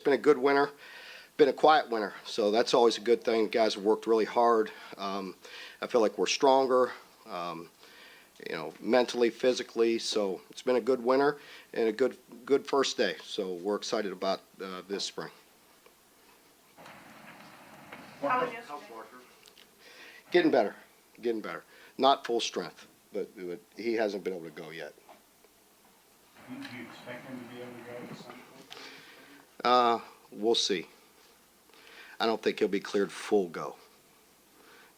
been a good winter. Been a quiet winter, so that's always a good thing. Guys have worked really hard. I feel like we're stronger, mentally, physically. So it's been a good winter and a good first day. So we're excited about this spring. How was yesterday? Getting better. Not full strength, but he hasn't been able to go yet. Do you expect him to be able to go at some point? We'll see. I don't think he'll be cleared full go.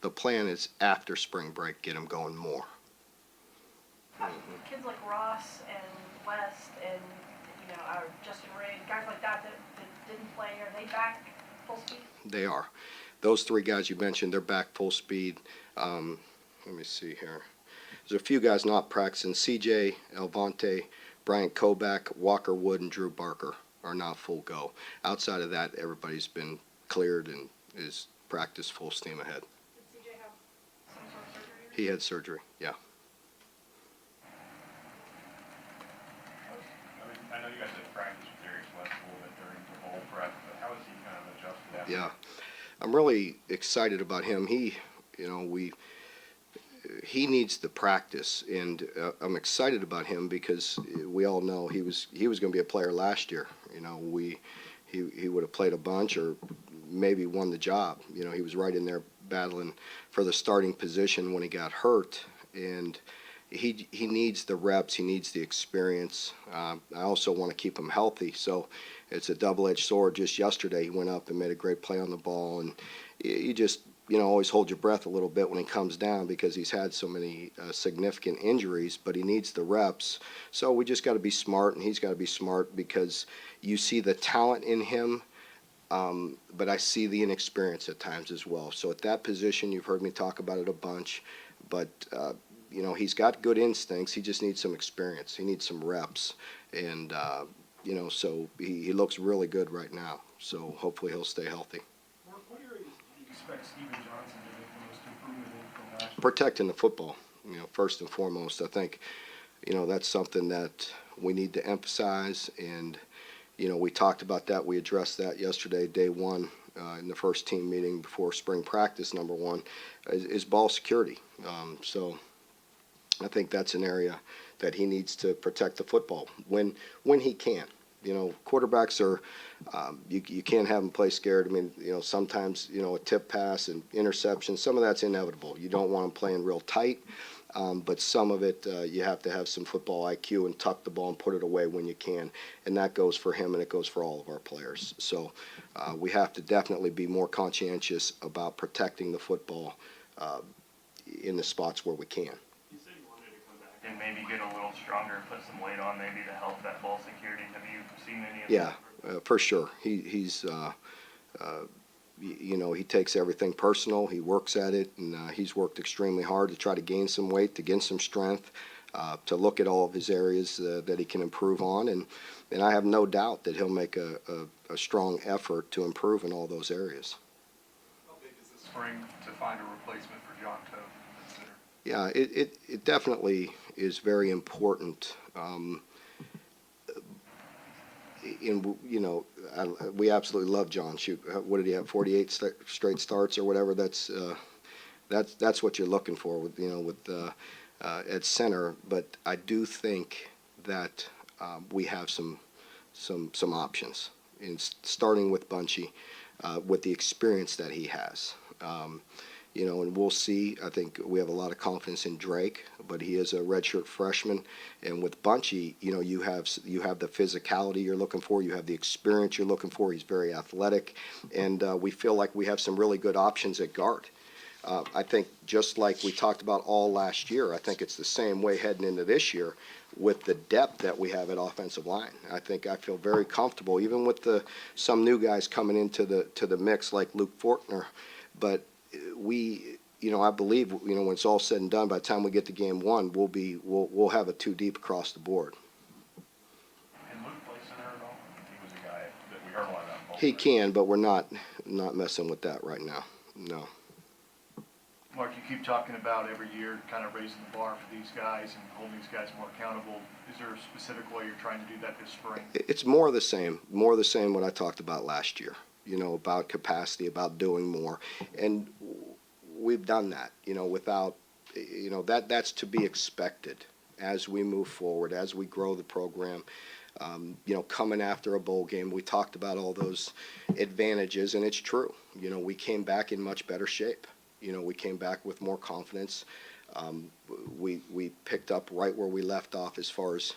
The plan is after spring break, get him going more. Kids like Ross and West and Justin Ray, guys like that didn't play, are they back full speed? They are. Those three guys you mentioned, they're back full speed. Let me see here. There's a few guys not practicing. CJ, Elvante, Bryant Kobach, Walker Wood, and Drew Barker are not full go. Outside of that, everybody's been cleared and is practice full steam ahead. Did CJ have some sort of surgery? He had surgery, yeah. I know you guys had practice with Darius West a little bit during the bowl prep, but how has he kind of adjusted after? Yeah, I'm really excited about him. He needs the practice, and I'm excited about him because we all know he was going to be a player last year. He would have played a bunch or maybe won the job. He was right in there battling for the starting position when he got hurt, and he needs the reps, he needs the experience. I also want to keep him healthy, so it's a double-edged sword. Just yesterday he went up and made a great play on the ball, and you just always hold your breath a little bit when he comes down because he's had so many significant injuries, but he needs the reps. So we just got to be smart, and he's got to be smart because you see the talent in him, but I see the inexperience at times as well. So at that position, you've heard me talk about it a bunch, but he's got good instincts. He just needs some experience. He needs some reps, and so he looks really good right now. So hopefully he'll stay healthy. What areas do you expect Steven Johnson to make the most improvement in from last year? Protecting the football, first and foremost. I think, that's something that we need to emphasize, and we talked about that. We addressed that yesterday, day one, in the first team meeting before spring practice. Number one is ball security. So I think that's an area that he needs to protect the football when he can. Quarterbacks are you can't have them play scared. I mean, sometimes a tip pass and interception, some of that's inevitable. You don't want them playing real tight, but some of it you have to have some football IQ and tuck the ball and put it away when you can, and that goes for him and it goes for all of our players. So we have to definitely be more conscientious about protecting the football in the spots where we can. And maybe get a little stronger, put some weight on maybe to help that ball security. Have you seen any of that? Yeah, for sure. He's he takes everything personal. He works at it, and he's worked extremely hard to try to gain some weight, to gain some strength, to look at all of his areas that he can improve on, and I have no doubt that he'll make a strong effort to improve in all those areas. How big is this spring to find a replacement for John Toth? Yeah, it definitely is very important. We absolutely love John. Shoot, what did he have? 48 straight starts or whatever. That's what you're looking for with at center. But I do think that we have some options. In starting with Bunchy, with the experience that he has. And we'll see. I think we have a lot of confidence in Drake, but he is a redshirt freshman. And with Bunchy, you have the physicality you're looking for. You have the experience you're looking for. He's very athletic. And we feel like we have some really good options at guard. I think just like we talked about all last year, I think it's the same way heading into this year with the depth that we have at offensive line. I feel very comfortable, even with some new guys coming into the mix like Luke Fortner. But I believe, when it's all said and done, by the time we get to game one, we'll have a two deep across the board. Can Luke play center at all? He was a guy that we heard a lot about. He can, but we're not messing with that right now. No. Mark, you keep talking about every year kind of raising the bar for these guys and holding these guys more accountable. Is there a specific way you're trying to do that this spring? It's more of the same what I talked about last year, about capacity, about doing more. And we've done that, without, that's to be expected as we move forward, as we grow the program. Coming after a bowl game, we talked about all those advantages, and it's true. We came back in much better shape. We came back with more confidence. We picked up right where we left off as far as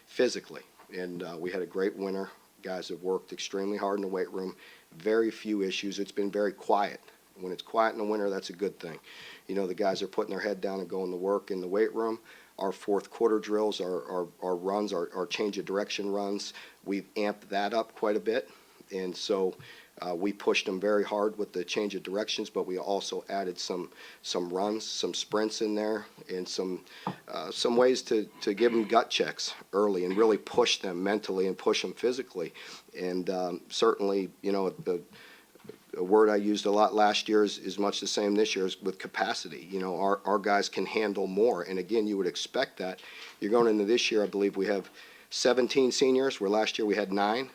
physically, and we had a great winter. Guys have worked extremely hard in the weight room. Very few issues. It's been very quiet. When it's quiet in the winter, that's a good thing. The guys are putting their head down and going to work in the weight room. Our fourth quarter drills, our runs, our change of direction runs, we've amped that up quite a bit. And so we pushed them very hard with the change of directions, but we also added some runs, some sprints in there, and some ways to give them gut checks early and really push them mentally and push them physically. And certainly, a word I used a lot last year is much the same this year, is with capacity. Our guys can handle more. And again, you would expect that. You're going into this year, I believe we have 17 seniors, where last year we had 9.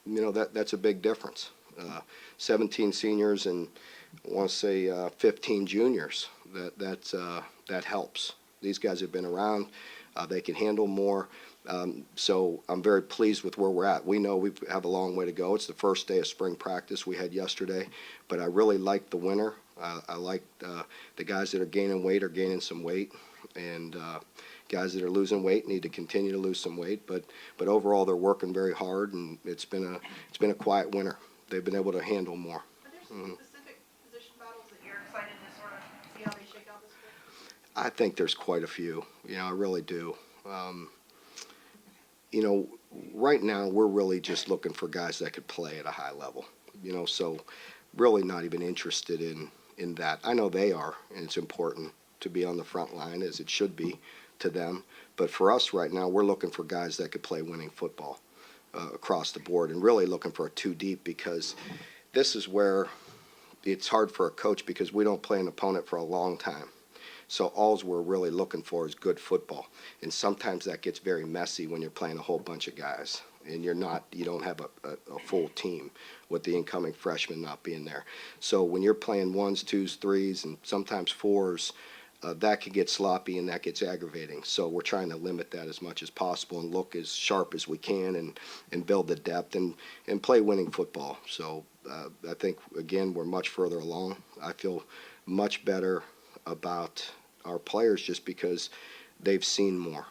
That's a big difference. 17 seniors and I want to say 15 juniors. That helps. These guys have been around. They can handle more. So I'm very pleased with where we're at. We know we have a long way to go. It's the first day of spring practice we had yesterday, but I really like the winter. I like the guys that are gaining weight are gaining some weight, and guys that are losing weight need to continue to lose some weight. But overall, they're working very hard, and it's been a quiet winter. They've been able to handle more. Are there some specific position battles that you're excited to sort of see how they shake out this spring? I think there's quite a few. I really do. Right now we're really just looking for guys that could play at a high level. So really not even interested in that. I know they are, and it's important to be on the front line, as it should be to them. But for us right now, we're looking for guys that could play winning football across the board, and really looking for a 2 deep, because this is where it's hard for a coach, because we don't play an opponent for a long time. So all we're really looking for is good football. And sometimes that gets very messy when you're playing a whole bunch of guys and you don't have a full team with the incoming freshmen not being there. So when you're playing 1s, 2s, 3s, and sometimes 4s, that could get sloppy and that gets aggravating. So we're trying to limit that as much as possible and look as sharp as we can and build the depth and play winning football. So I think, again, we're much further along. I feel much better about our players just because they've seen more.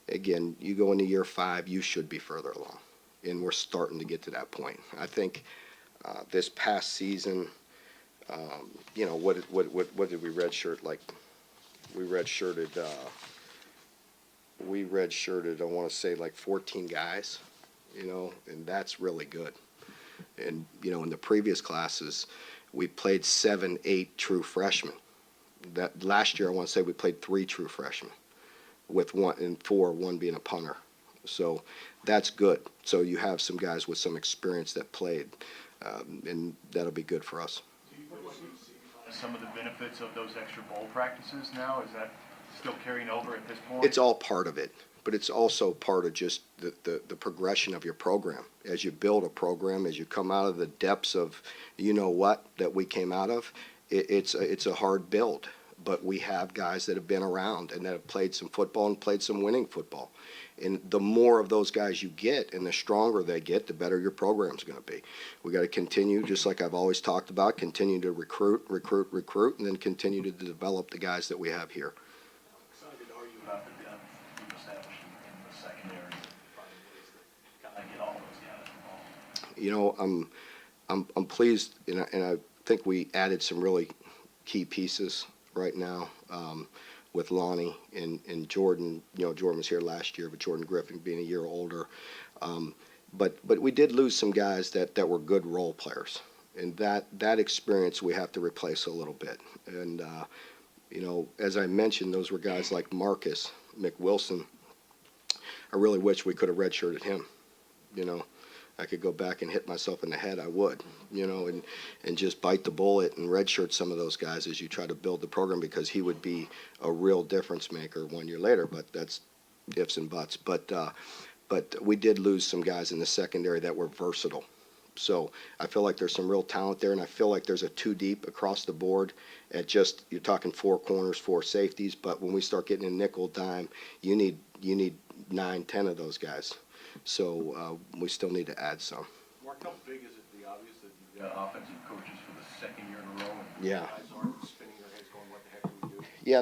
Again, you go into year 5, you should be further along, and we're starting to get to that point. I think this past season, what did we redshirt? Like, we redshirted, I want to say like 14 guys, and that's really good. And, in the previous classes, we played 7, 8 true freshmen. That last year, I want to say we played 3 true freshmen, with 1 and 4, 1 being a punter. So that's good. So you have some guys with some experience that played, and that'll be good for us. Do you see some of the benefits of those extra bowl practices now? Is that still carrying over at this point? It's all part of it, but it's also part of just the progression of your program. As you build a program, as you come out of the depths of that we came out of, it's a hard build. But we have guys that have been around and that have played some football and played some winning football. And the more of those guys you get and the stronger they get, the better your program's going to be. We got to continue, just like I've always talked about, continue to recruit, and then continue to develop the guys that we have here. How excited are you about the depth you've established in the secondary, finding ways to kind of get all those guys involved? I'm pleased, and I think we added some really key pieces right now with Lonnie and Jordan. Jordan was here last year, but Jordan Griffin being a year older. But we did lose some guys that were good role players, and that experience we have to replace a little bit. And as I mentioned, those were guys like Marcus McWilson. I really wish we could have redshirted him. I could go back and hit myself in the head, I would, you know, and just bite the bullet and redshirt some of those guys as you try to build the program, because he would be a real difference maker 1 year later. But that's ifs and buts. But we did lose some guys in the secondary that were versatile. So I feel like there's some real talent there, and I feel like there's a two deep across the board at just, you're talking 4 corners, 4 safeties, but when we start getting in nickel, dime, you need 9, 10 of those guys. So we still need to add some. Mark, how big is it, the obvious, that you've got offensive coaches for the second year in a row, and Yeah. guys aren't spinning their heads going, what the heck do we do? Yeah,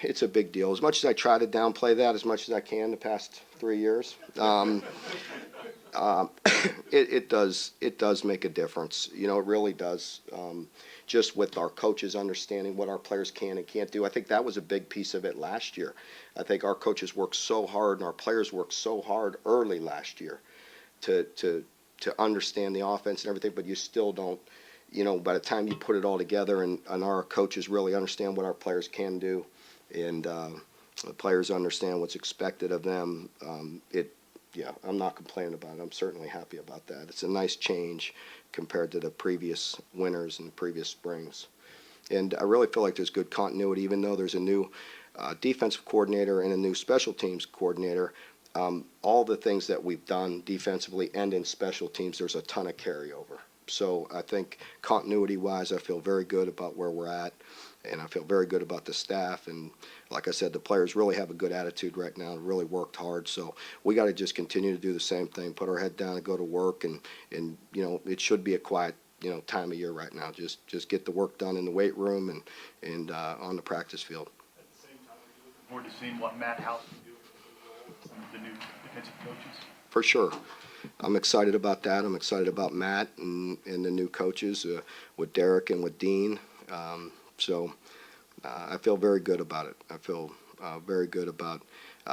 it's a big deal. As much as I try to downplay that as much as I can the past 3 years, it does make a difference. You know, it really does. Just with our coaches understanding what our players can and can't do. I think that was a big piece of it last year. I think our coaches worked so hard and our players worked so hard early last year to understand the offense and everything, but you still don't, you know, by the time you put it all together and our coaches really understand what our players can do, and the players understand what's expected of them, yeah, I'm not complaining about it. I'm certainly happy about that. It's a nice change compared to the previous winters and the previous springs. And I really feel like there's good continuity, even though there's a new defensive coordinator and a new special teams coordinator. All the things that we've done defensively and in special teams, there's a ton of carryover. So I think continuity-wise, I feel very good about where we're at, and I feel very good about the staff. And like I said, the players really have a good attitude right now, really worked hard. So we got to just continue to do the same thing, put our head down and go to work. And you know, it should be a quiet, you know, time of year right now. Just get the work done in the weight room and on the practice field. At the same time, are you looking forward to seeing what Matt House can do with some of the new defensive coaches? For sure. I'm excited about that. I'm excited about Matt and the new coaches with Derek and with Dean. So I feel very good about it. I feel very good about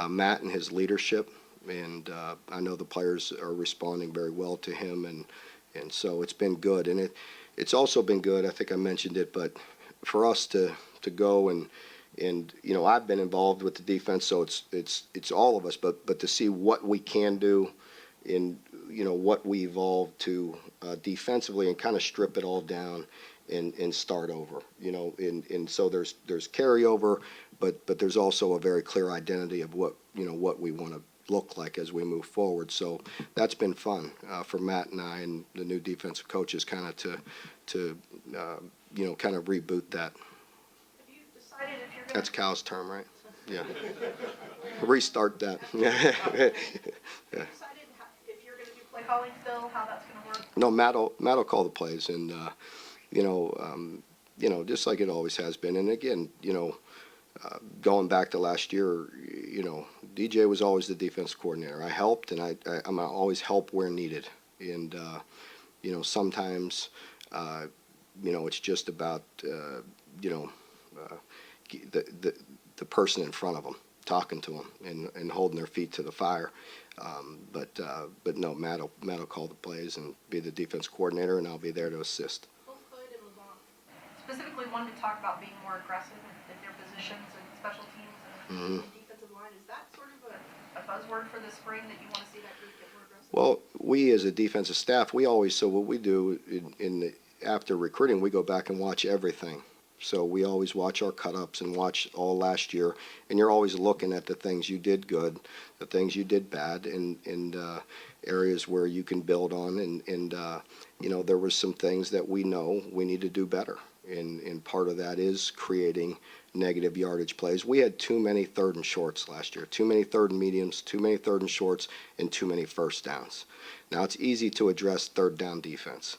Matt and his leadership, and I know the players are responding very well to him, and so it's been good. And it's also been good, I think I mentioned it, but for us to go and you know, I've been involved with the defense, so it's all of us, but to see what we can do in, you know, what we evolved to defensively and kind of strip it all down and start over, you know, and so there's carryover, but there's also a very clear identity of what, you know, what we want to look like as we move forward. So that's been fun for Matt and I and the new defensive coaches, kind of to you know, kind of reboot that. Have you decided if you're gonna? That's Cal's term, right? Yeah. Restart that. Have you decided if you're gonna do play calling still, how that's gonna work? No, Matt'll call the plays, and you know, just like it always has been. And again, you know, going back to last year, you know, DJ was always the defense coordinator. I helped, and I'm always help where needed. And you know, sometimes you know, it's just about you know, the person in front of them, talking to them and holding their feet to the fire. But no, Matt'll call the plays and be the defense coordinator, and I'll be there to assist. Both Hood and Lamont specifically wanted to talk about being more aggressive in their positions and special teams and defensive line. Is that sort of a buzzword for the spring, that you want to see that group get more aggressive? Well, we as a defensive staff, so what we do after recruiting, we go back and watch everything. So we always watch our cut-ups and watch all last year, and you're always looking at the things you did good, the things you did bad, and areas where you can build on. And you know, there was some things that we know we need to do better, and part of that is creating negative yardage plays. We had too many third and shorts last year, too many third and mediums, too many third and shorts, and too many first downs. Now, it's easy to address third down defense.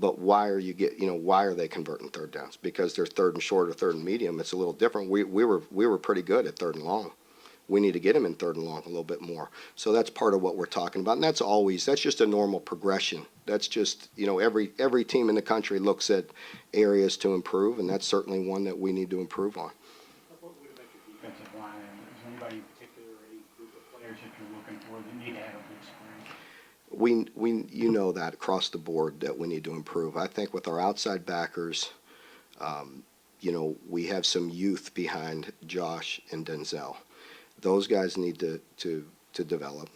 But why are they converting third downs? Because they're third and short or third and medium. It's a little different. We were pretty good at third and long. We need to get them in third and long a little bit more. So that's part of what we're talking about. And that's just a normal progression. That's just, you know, every team in the country looks at areas to improve, and that's certainly one that we need to improve on. What would make a defensive line? Is there anybody in particular, or any group of players that you're looking for that need to have a good spring? You know that across the board that we need to improve. I think with our outside backers, you know, we have some youth behind Josh and Denzel. Those guys need to develop.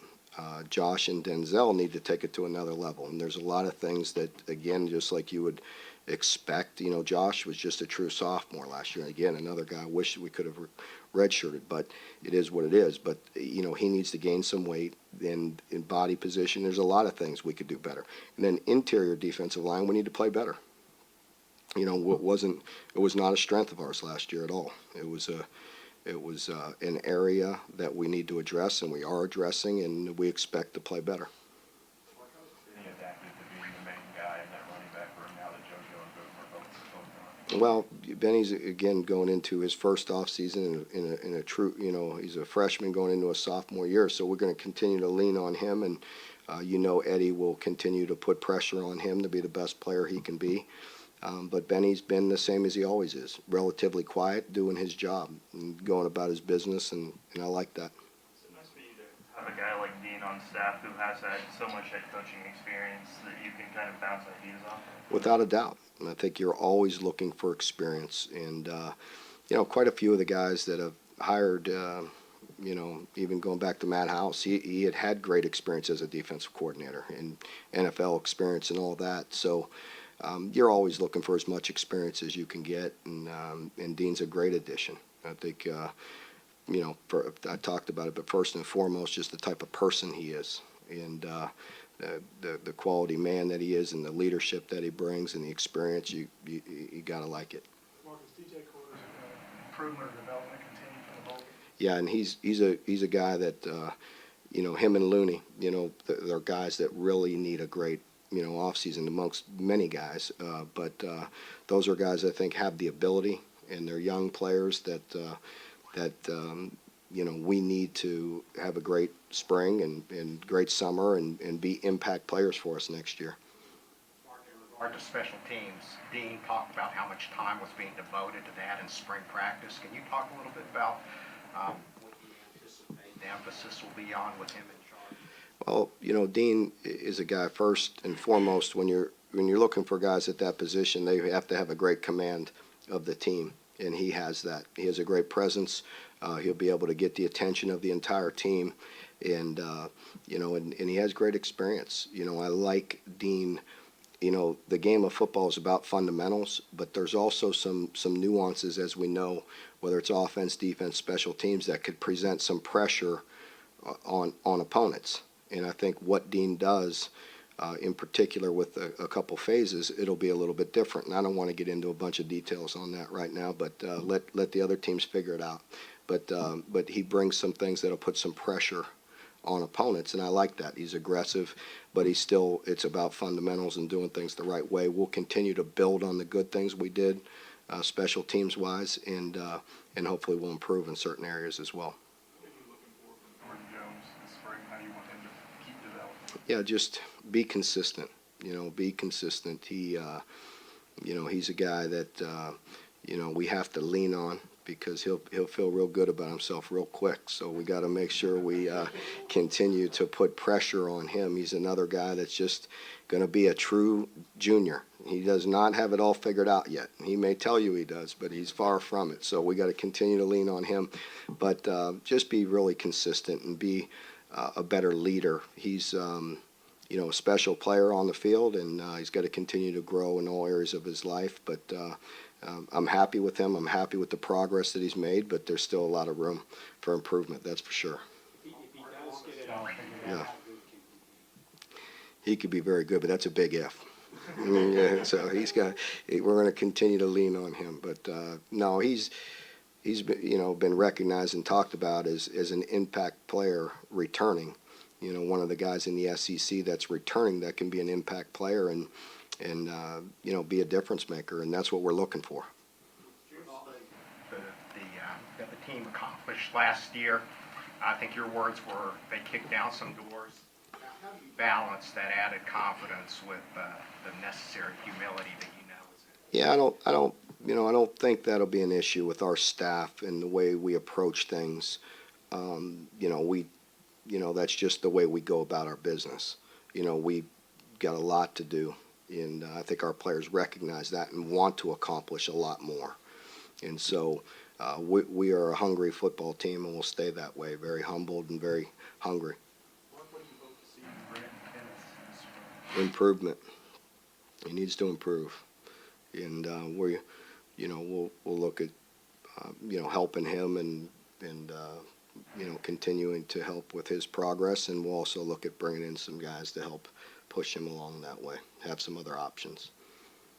Josh and Denzel need to take it to another level. And there's a lot of things that, again, just like you would expect, Josh was just a true sophomore last year. Again, another guy I wish we could have redshirted, but it is what it is. But, he needs to gain some weight in body position. There's a lot of things we could do better. And then interior defensive line, we need to play better. It was not a strength of ours last year at all. It was an area that we need to address, and we are addressing, and we expect to play better. Any adapted to being the main guy in that running back room now that JoJo and Boom are both gone? Well, Benny's again going into his first off season in a true, he's a freshman going into a sophomore year, so we're going to continue to lean on him, and Eddie will continue to put pressure on him to be the best player he can be. But Benny's been the same as he always is, relatively quiet, doing his job, and going about his business, and I like that. So it must be to have a guy like Dean on staff who has had so much head coaching experience that you can kind of bounce ideas off of. Without a doubt. And I think you're always looking for experience. And, quite a few of the guys that have hired, even going back to Matt House, he had great experience as a defensive coordinator and NFL experience and all that. So you're always looking for as much experience as you can get. And Dean's a great addition. I think, I talked about it, but first and foremost, just the type of person he is. And the quality man that he is, and the leadership that he brings, and the experience, you gotta like it. Marcus, DJ Core's improvement or development continue for the Bolton? Yeah, and he's a guy that him and Looney, they're guys that really need a great off season amongst many guys. But those are guys I think have the ability, and they're young players that we need to have a great spring and great summer and be impact players for us next year. Mark, in regard to special teams, Dean talked about how much time was being devoted to that in spring practice. Can you talk a little bit about what you anticipate the emphasis will be on with him in charge? Well, Dean is a guy first and foremost. When you're looking for guys at that position, they have to have a great command of the team, and he has that. He has a great presence. He'll be able to get the attention of the entire team, and and he has great experience. I like Dean. The game of football is about fundamentals, but there's also some nuances, as we know, whether it's offense, defense, special teams, that could present some pressure on opponents. And I think what Dean does, in particular with a couple phases, it'll be a little bit different. And I don't want to get into a bunch of details on that right now, but let the other teams figure it out. But he brings some things that'll put some pressure on opponents, and I like that. He's aggressive, but it's about fundamentals and doing things the right way. We'll continue to build on the good things we did, special teams wise, and hopefully we'll improve in certain areas as well. What are you looking for from Jordan Jones this spring? How do you want him to keep developing? Yeah, just be consistent. Be consistent. He's a guy that we have to lean on, because he'll feel real good about himself real quick. So we got to make sure we continue to put pressure on him. He's another guy that's just going to be a true junior. He does not have it all figured out yet. He may tell you he does, but he's far from it. So we got to continue to lean on him, but just be really consistent and be a better leader. He's a special player on the field, and he's got to continue to grow in all areas of his life. But I'm happy with him. I'm happy with the progress that he's made, but there's still a lot of room for improvement, that's for sure. If he does get it all figured Yeah. out, how good can he be? He could be very good, but that's a big if. So we're going to continue to lean on him. But no, he's been recognized and talked about as an impact player returning. One of the guys in the SEC that's returning that can be an impact player and be a difference maker, and that's what we're looking for. That the team accomplished last year, I think your words were they kicked down some doors. How do you balance that added confidence with the necessary humility that is in? Yeah, I don't think that'll be an issue with our staff and the way we approach things. That's just the way we go about our business. We got a lot to do, and I think our players recognize that and want to accomplish a lot more. And so we are a hungry football team, and we'll stay that way, very humbled and very hungry. Mark, what do improvement. He needs to improve, and we'll look at helping him and continuing to help with his progress, and we'll also look at bringing in some guys to help push him along that way. Have some other options.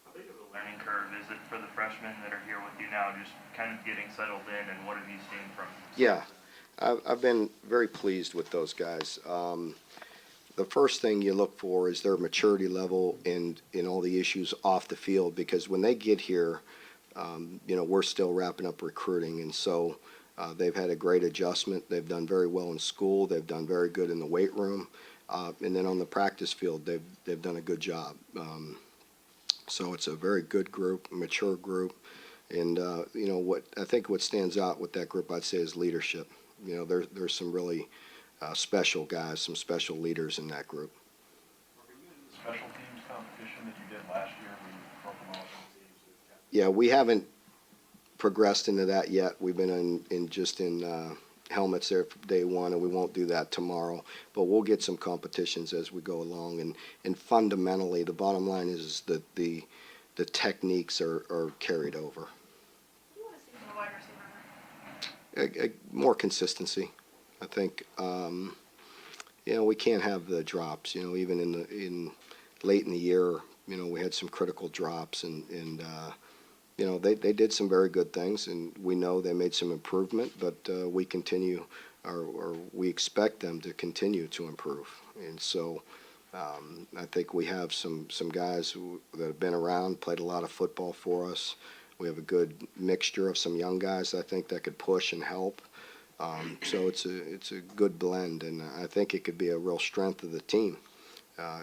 How big of a learning curve is it for the freshmen that are here with you now, just kind of getting settled in, and what have you seen from? Yeah, I've been very pleased with those guys. The first thing you look for is their maturity level in all the issues off the field, because when they get here, we're still wrapping up recruiting, and so they've had a great adjustment. They've done very well in school. They've done very good in the weight room, and then on the practice field, they've done a good job. So it's a very good group, mature group, and what stands out with that group, I'd say, is leadership. There's some really special guys, some special leaders in that group. Were you in the special teams competition that you did last year where you broke them all from teams? Yeah, we haven't progressed into that yet. We've been in helmets there for day one, and we won't do that tomorrow. But we'll get some competitions as we go along. And fundamentally, the bottom line is that the techniques are carried over. What do you want to see from the wide receiver group? More consistency. I think we can't have the drops. Even in late in the year, we had some critical drops, and they did some very good things, and we know they made some improvement. But we continue, or we expect them to continue to improve. And so I think we have some guys that have been around, played a lot of football for us. We have a good mixture of some young guys, I think, that could push and help. So it's a good blend, and I think it could be a real strength of the team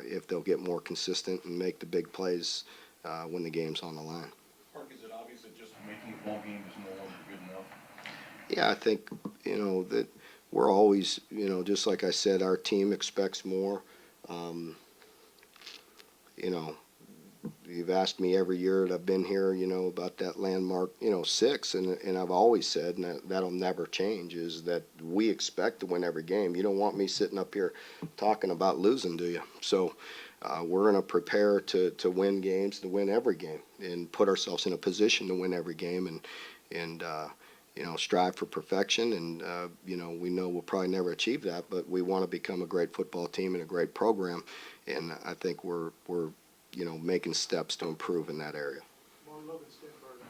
if they'll get more consistent and make the big plays when the game's on the line. Mark, is it obvious that just making a ball game is no longer good enough? Yeah, I think that we're always just like I said, our team expects more. You've asked me every year that I've been here, about that landmark, 6, and I've always said, and that'll never change, is that we expect to win every game. You don't want me sitting up here talking about losing, do you? So we're going to prepare to win games, to win every game, and put ourselves in a position to win every game, and strive for perfection. And we know we'll probably never achieve that, but we want to become a great football team and a great program, and I think we're making steps to improve in that area. Marlon Stenberg,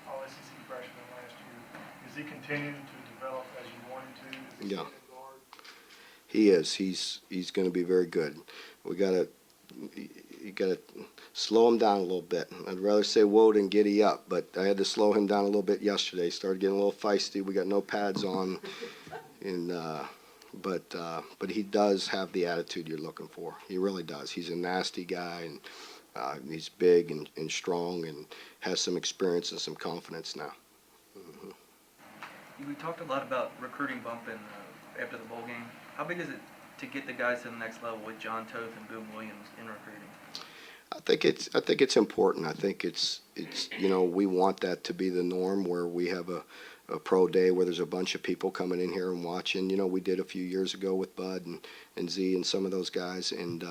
all SEC freshman last year. Is he continuing to develop as you want him to? Is he Yeah. standing guard? He is. He's going to be very good. You gotta slow him down a little bit. I'd rather say whoa than giddy up, but I had to slow him down a little bit yesterday. He started getting a little feisty. We got no pads on, and but he does have the attitude you're looking for. He really does. He's a nasty guy, and he's big and strong, and has some experience and some confidence now. We talked a lot about recruiting bump after the bowl game. How big is it to get the guys to the next level with John Toth and Boom Williams in recruiting? I think it's important. I think it's we want that to be the norm, where we have a pro day where there's a bunch of people coming in here and watching. We did a few years ago with Bud and Z and some of those guys, and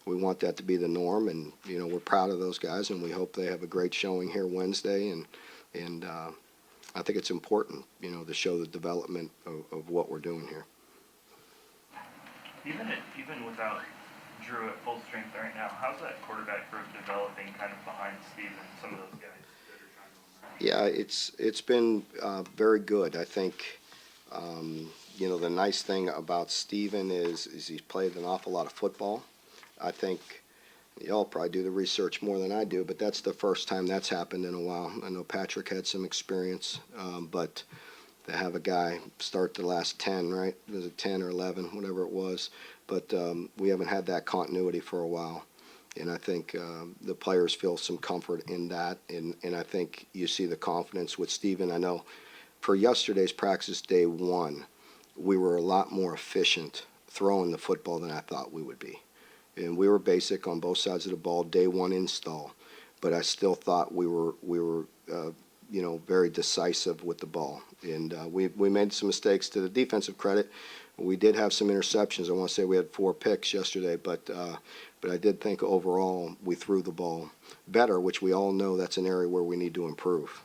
we want that to be the norm. And we're proud of those guys, and we hope they have a great showing here Wednesday. And I think it's important, to show the development of what we're doing here. Even without Drew at full strength right now, how's that quarterback group developing kind of behind Steve and some of those guys that are trying to learn? Yeah, it's been very good. I think the nice thing about Steven is he's played an awful lot of football. I think y'all probably do the research more than I do, but that's the first time that's happened in a while. I know Patrick had some experience, but to have a guy start the last 10, right? Was it 10 or 11, whatever it was? But we haven't had that continuity for a while. And I think the players feel some comfort in that. And I think you see the confidence with Steven. I know for yesterday's practice, day one, we were a lot more efficient throwing the football than I thought we would be. And we were basic on both sides of the ball, day one install. But I still thought we were very decisive with the ball. And we made some mistakes to the defensive credit. We did have some interceptions. I want to say we had 4 picks yesterday, but I did think overall we threw the ball better, which we all know that's an area where we need to improve.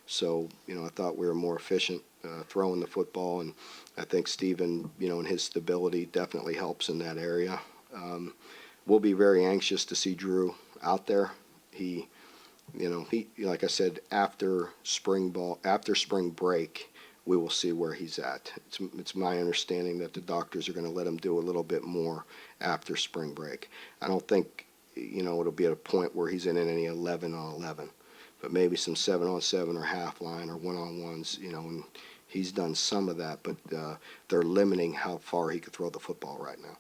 So, I thought we were more efficient throwing the football, and I think Steven, and his stability definitely helps in that area. We'll be very anxious to see Drew out there. He, like I said, after spring break, we will see where he's at. It's my understanding that the doctors are going to let him do a little bit more after spring break. I don't think, it'll be at a point where he's in any 11 on 11, but maybe some 7 on 7 or half line or 1-on-1s, and he's done some of that, but they're limiting how far he could throw the football right now.